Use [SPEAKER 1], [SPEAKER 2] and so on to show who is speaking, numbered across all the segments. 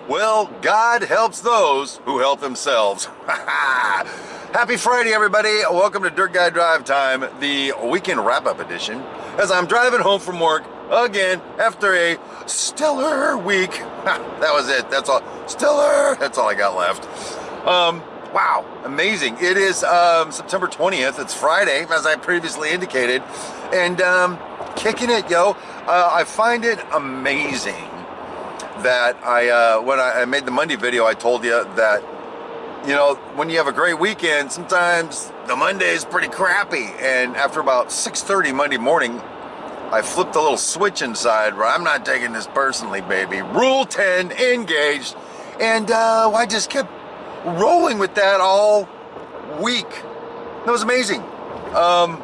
[SPEAKER 1] Well, God helps those who help themselves. Happy Friday, everybody. Welcome to Dirt Guy Drive Time, the weekend wrap-up edition, as I'm driving home from work again after a stellar week. That was it. That's all. Stellar. That's all I got left. Wow. Amazing. It is September 20th. It's Friday, as I previously indicated, and kicking it, yo. I find it amazing that when I made the Monday video, I told you that, you know, when you have a great weekend, sometimes the Monday is pretty crappy. And after about 6:30 Monday morning, I flipped a little switch inside where I'm not taking this personally, baby. Rule 10 engaged. And I just kept rolling with that all week. It was amazing. I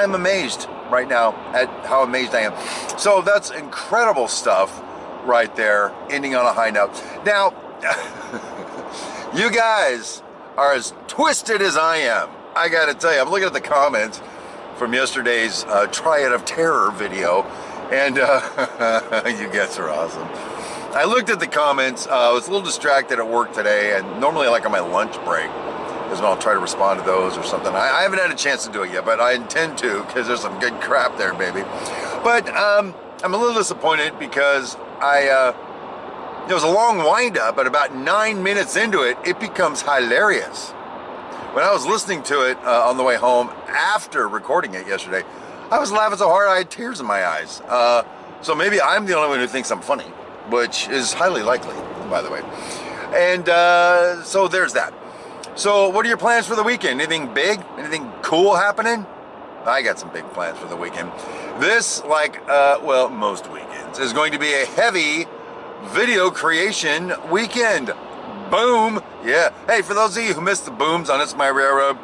[SPEAKER 1] am amazed right now at how amazed I am. So that's incredible stuff right there, ending on a high note. Now, you guys are as twisted as I am. I gotta tell you, I'm looking at the comments from yesterday's Triad of Terror video, and you guys are awesome. I looked at the comments. I was a little distracted at work today, and normally like on my lunch break is when I'll try to respond to those or something. I haven't had a chance to do it yet, but I intend to, because there's some good crap there, baby. But I'm a little disappointed because it was a long wind-up, but about 9 minutes into it, it becomes hilarious. When I was listening to it on the way home after recording it yesterday, I was laughing so hard I had tears in my eyes. So maybe I'm the only one who thinks I'm funny, which is highly likely, by the way. And so there's that. So what are your plans for the weekend? Anything big? Anything cool happening? I got some big plans for the weekend. This, like, well, most weekends, is going to be a heavy video creation weekend. Boom. Yeah. Hey, for those of you who missed the booms on It's My Railroad,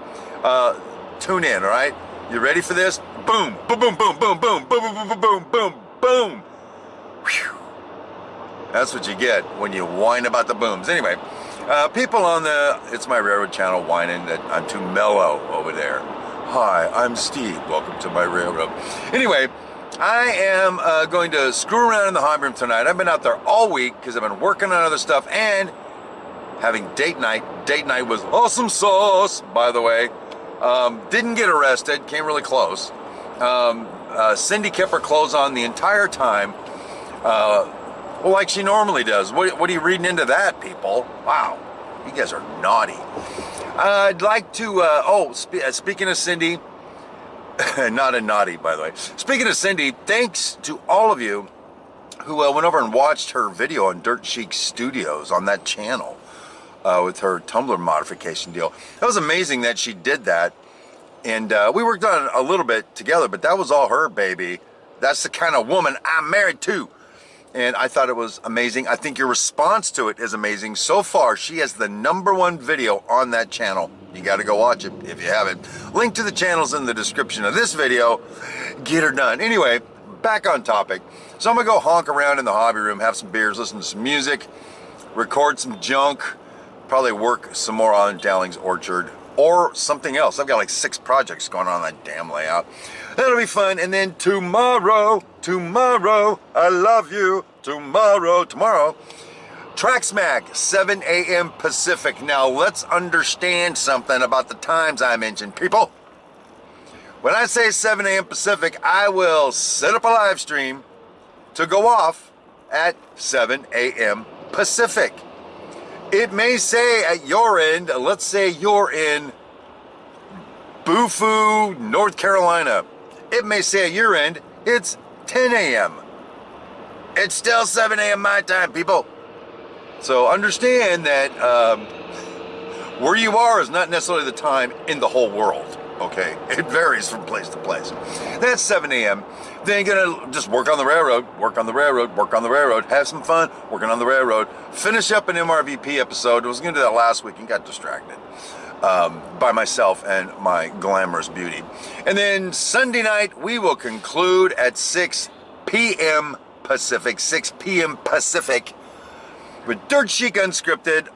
[SPEAKER 1] tune in, all right? You ready for this? Boom. Boom, boom, boom, boom, boom, boom, boom, boom, boom, boom, boom. Whew. That's what you get when you whine about the booms. Anyway, people on the It's My Railroad channel whining that I'm too mellow over there. Hi, I'm Steve. Welcome to my railroad. Anyway, I am going to screw around in the hobby room tonight. I've been out there all week because I've been working on other stuff and having date night. Date night was awesome sauce, by the way. Didn't get arrested, came really close. Cindy kept her clothes on the entire time, well, like she normally does. What are you reading into that, people? Wow, you guys are naughty. I'd like to, speaking of Cindy, not a naughty, by the way. Speaking of Cindy, thanks to all of you who went over and watched her video on Dirt Chic Studios on that channel with her Tumblr modification deal. That was amazing that she did that. And we worked on it a little bit together, but that was all her, baby. That's the kind of woman I'm married to. And I thought it was amazing. I think your response to it is amazing. So far, she has the #1 video on that channel. You got to go watch it if you haven't. Link to the channel's in the description of this video. Get her done. Anyway, back on topic. So I'm going to go honk around in the hobby room, have some beers, listen to some music, record some junk, probably work some more on Dowling's Orchard or something else. I've got like 6 projects going on that damn layout. That'll be fun. And then tomorrow, I love you. Tomorrow, Track Smack, 7 a.m. Pacific. Now, let's understand something about the times I mentioned, people. When I say 7 a.m. Pacific, I will set up a live stream to go off at 7 a.m. Pacific. It may say at your end, let's say you're in Bufu, North Carolina. It may say at your end, it's 10 a.m. It's still 7 a.m. my time, people. So understand that where you are is not necessarily the time in the whole world, okay? It varies from place to place. That's 7 a.m. Then you're gonna just work on the railroad, have some fun working on the railroad, finish up an MRVP episode. I was gonna do that last week and got distracted by myself and my glamorous beauty. And then Sunday night, we will conclude at 6 p.m. Pacific, 6 p.m. Pacific, with Dirt Chic Unscripted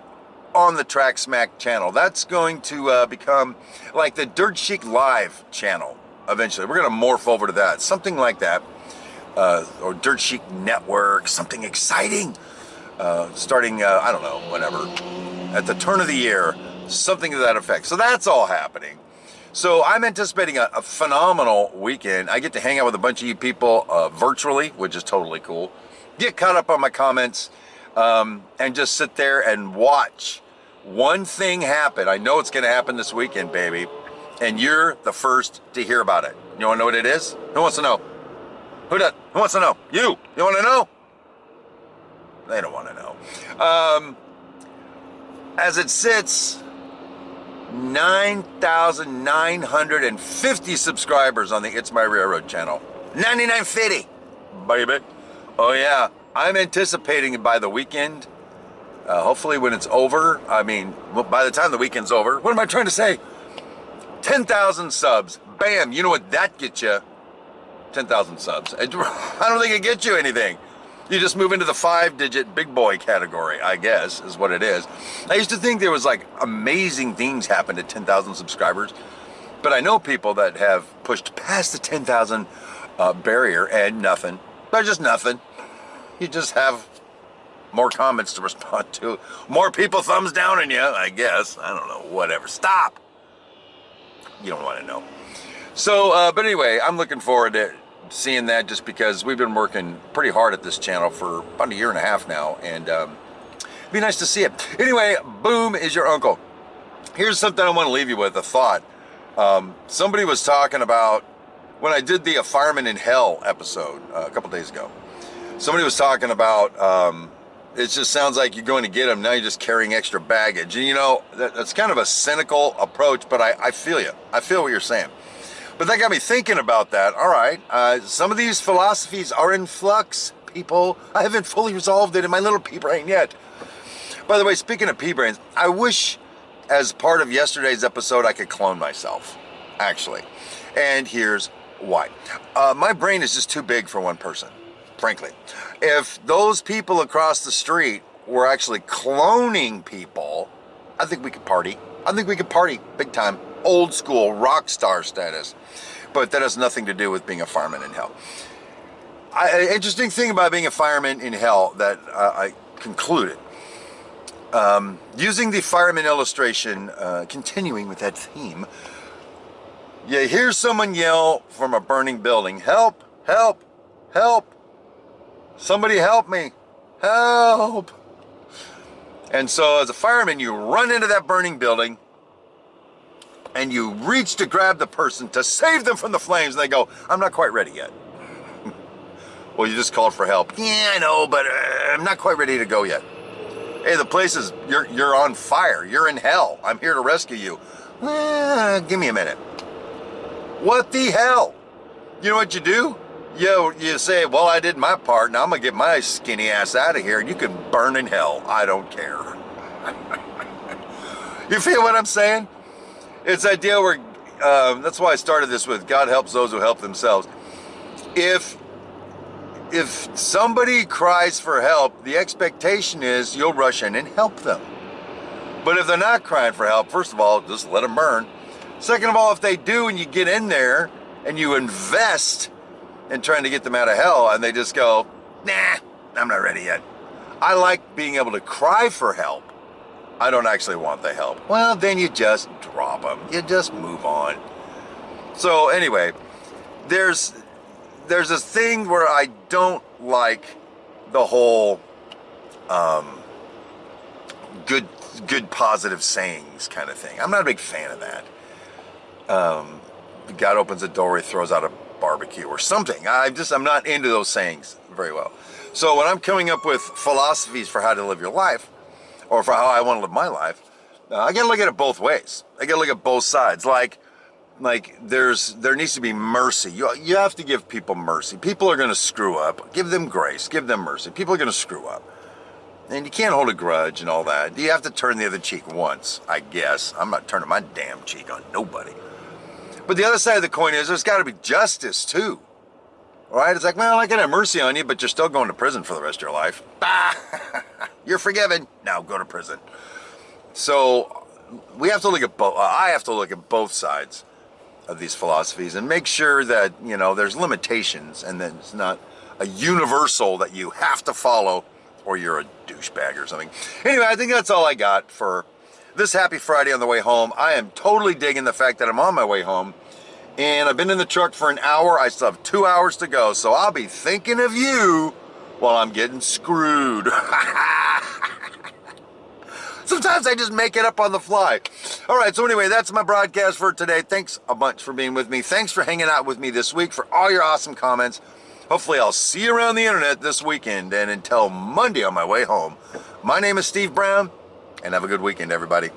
[SPEAKER 1] on the Track Smack channel. That's going to become like the Dirt Chic Live channel eventually. We're going to morph over to that, something like that, or Dirt Chic Network, something exciting. starting, I don't know, whenever, at the turn of the year, something to that effect. So that's all happening. So I'm anticipating a phenomenal weekend. I get to hang out with a bunch of you people virtually, which is totally cool. Get caught up on my comments and just sit there and watch one thing happen. I know it's going to happen this weekend, baby. And you're the first to hear about it. You want to know what it is? Who wants to know? Who does? Who wants to know? You want to know? They don't want to know. As it sits, 9,950 subscribers on the It's My Railroad channel. 99.50, baby. Oh yeah, I'm anticipating by the weekend, hopefully when it's over, I mean, by the time the weekend's over, what am I trying to say? 10,000 subs. Bam, you know what that gets you? 10,000 subs. I don't think it gets you anything. You just move into the 5-digit big boy category, I guess, is what it is. I used to think there was like amazing things happen at 10,000 subscribers, but I know people that have pushed past the 10,000 barrier and nothing. They're just nothing. You just have more comments to respond to. More people thumbs down on you, I guess. I don't know, whatever. Stop. You don't want to know. So, but anyway, I'm looking forward to seeing that just because we've been working pretty hard at this channel for about 1.5 years now, and it'd be nice to see it. Anyway, boom is your uncle. Here's something I want to leave you with, a thought. Somebody was talking about, when I did the Firemen in Hell episode a couple days ago, somebody was talking about, it just sounds like you're going to get them, now you're just carrying extra baggage. And you know, that's kind of a cynical approach, but I feel you. I feel what you're saying. But that got me thinking about that. All right, some of these philosophies are in flux, people. I haven't fully resolved it in my little pea brain yet. By the way, speaking of pea brains, I wish as part of yesterday's episode I could clone myself, actually. And here's why. My brain is just too big for one person, frankly. If those people across the street were actually cloning people, I think we could party. I think we could party big time. Old school rock star status. But that has nothing to do with being a fireman in hell. Interesting thing about being a fireman in hell that I concluded. Using the fireman illustration, continuing with that theme, you hear someone yell from a burning building, "Help, help, help. Somebody help me, help." And so as a fireman, you run into that burning building and you reach to grab the person to save them from the flames, and they go, "I'm not quite ready yet." Well, you just called for help. Yeah, I know, but I'm not quite ready to go yet. Hey, the place is, you're on fire. You're in hell. I'm here to rescue you. Give me a minute. What the hell? You know what you do? You say, well, I did my part. Now I'm going to get my skinny ass out of here, and you can burn in hell. I don't care. You feel what I'm saying? It's the idea where, that's why I started this with, God helps those who help themselves. If somebody cries for help, the expectation is you'll rush in and help them. But if they're not crying for help, first of all, just let them burn. Second of all, if they do and you get in there and you invest in trying to get them out of hell and they just go, "Nah, I'm not ready yet." I like being able to cry for help. I don't actually want the help. Well, then you just drop them. You just move on. So anyway, there's this thing where I don't like the whole good positive sayings kind of thing. I'm not a big fan of that. God opens a door, he throws out a barbecue or something. I'm not into those sayings very well. So when I'm coming up with philosophies for how to live your life, or for how I want to live my life, I gotta look at it both ways. I gotta look at both sides. Like there needs to be mercy. You have to give people mercy. People are gonna screw up. Give them grace. Give them mercy. People are gonna screw up. And you can't hold a grudge and all that. You have to turn the other cheek once, I guess. I'm not turning my damn cheek on nobody. But the other side of the coin is there's gotta be justice too. All right? It's like, well, I can have mercy on you, but you're still going to prison for the rest of your life. You're forgiven. Now go to prison. So we have to look at both. I have to look at both sides of these philosophies and make sure that, there's limitations and that it's not a universal that you have to follow or you're a douchebag or something. Anyway, I think that's all I got for this happy Friday on the way home. I am totally digging the fact that I'm on my way home. And I've been in the truck for an hour. I still have 2 hours to go. So I'll be thinking of you while I'm getting screwed. Sometimes I just make it up on the fly. All right, so anyway, that's my broadcast for today. Thanks a bunch for being with me. Thanks for hanging out with me this week, for all your awesome comments. Hopefully I'll see you around the internet this weekend. And until Monday on my way home, my name is Steve Brown, and have a good weekend, everybody.